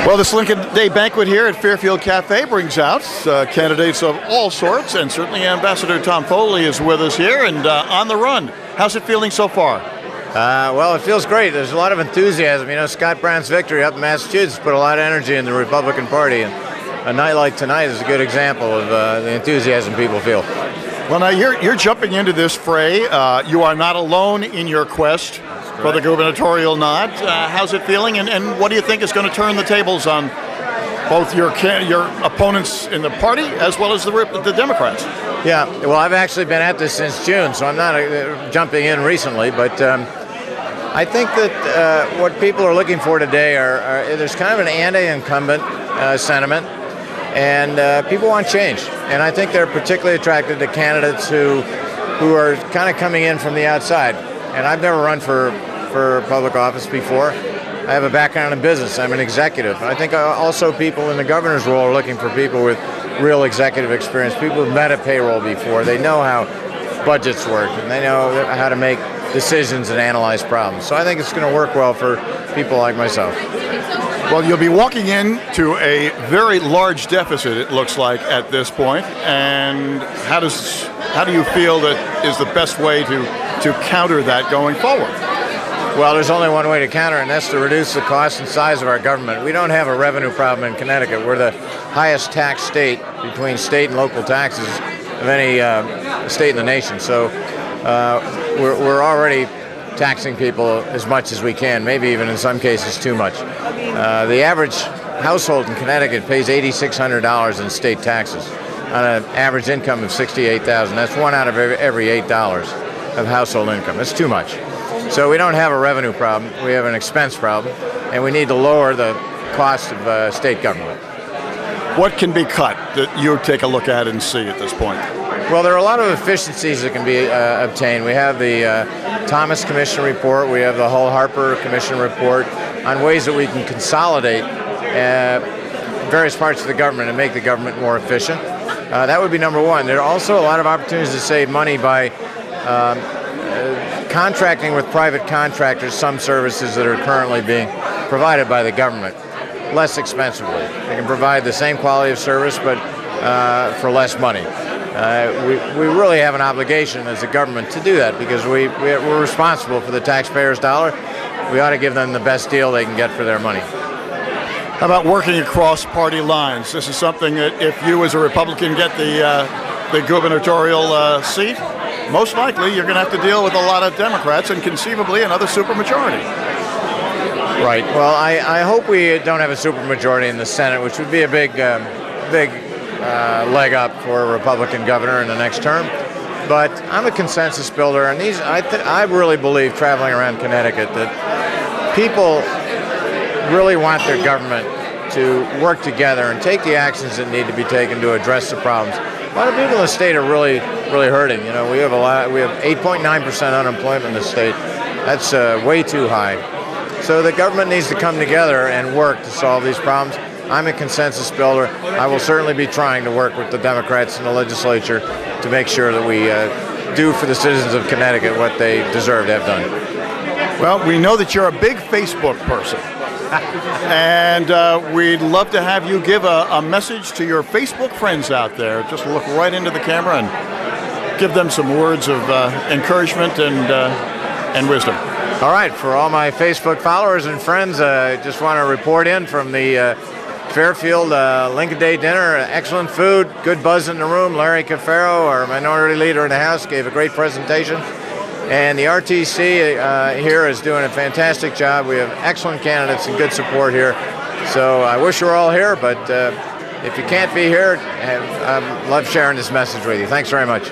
Well, this Lincoln Day banquet here at Fairfield Cafe brings out candidates of all sorts, and certainly Ambassador Tom Foley is with us here and on the run. How's it feeling so far? Well, it feels great. There's a lot of enthusiasm. You know, Scott Brown's victory up in Massachusetts put a lot of energy in the Republican Party, and a night like tonight is a good example of the enthusiasm people feel. Well, now you're jumping into this fray. You are not alone in your quest for the gubernatorial nod. How's it feeling, and what do you think is going to turn the tables on both your opponents in the party as well as the Democrats? Yeah, well, I've actually been at this since June, so I'm not jumping in recently, but I think that what people are looking for today there's kind of an anti-incumbent sentiment, and people want change. And I think they're particularly attracted to candidates who are kind of coming in from the outside. And I've never run for public office before. I have a background in business. I'm an executive. I think also people in the governor's role are looking for people with real executive experience, people who've met a payroll before. They know how budgets work, and they know how to make decisions and analyze problems. So I think it's going to work well for people like myself. Well, you'll be walking into a very large deficit, it looks like, at this point. And how do you feel that is the best way to counter that going forward? Well, there's only one way to counter it, and that's to reduce the cost and size of our government. We don't have a revenue problem in Connecticut. We're the highest tax state between state and local taxes of any state in the nation. So we're already taxing people as much as we can, maybe even in some cases too much. The average household in Connecticut pays $8,600 in state taxes on an average income of $68,000. That's one out of every $8 of household income. That's too much. So we don't have a revenue problem. We have an expense problem, and we need to lower the cost of state government. What can be cut that you take a look at and see at this point? Well, there are a lot of efficiencies that can be obtained. We have the Thomas Commission report. We have the Hull-Harper Commission report on ways that we can consolidate various parts of the government and make the government more efficient. That would be number one. There are also a lot of opportunities to save money by contracting with private contractors some services that are currently being provided by the government less expensively. They can provide the same quality of service, but for less money. We really have an obligation as a government to do that because we're responsible for the taxpayers' dollar. We ought to give them the best deal they can get for their money. How about working across party lines? This is something that if you as a Republican get the gubernatorial seat, most likely you're going to have to deal with a lot of Democrats and conceivably another supermajority. Right. Well, I hope we don't have a supermajority in the Senate, which would be a big leg up for a Republican governor in the next term. But I'm a consensus builder, and I really believe, traveling around Connecticut, that people really want their government to work together and take the actions that need to be taken to address the problems. A lot of people in the state are really hurting. You know, we have 8.9% unemployment in the state. That's way too high. So the government needs to come together and work to solve these problems. I'm a consensus builder. I will certainly be trying to work with the Democrats in the legislature to make sure that we do for the citizens of Connecticut what they deserve to have done. Well, we know that you're a big Facebook person. And we'd love to have you give a message to your Facebook friends out there. Just look right into the camera and give them some words of encouragement and wisdom. All right, for all my Facebook followers and friends, I just want to report in from the Fairfield Lincoln Day dinner. Excellent food, good buzz in the room. Larry Cafaro, our minority leader in the House, gave a great presentation. And the RTC here is doing a fantastic job. We have excellent candidates and good support here. So I wish you were all here, but if you can't be here, I love sharing this message with you. Thanks very much.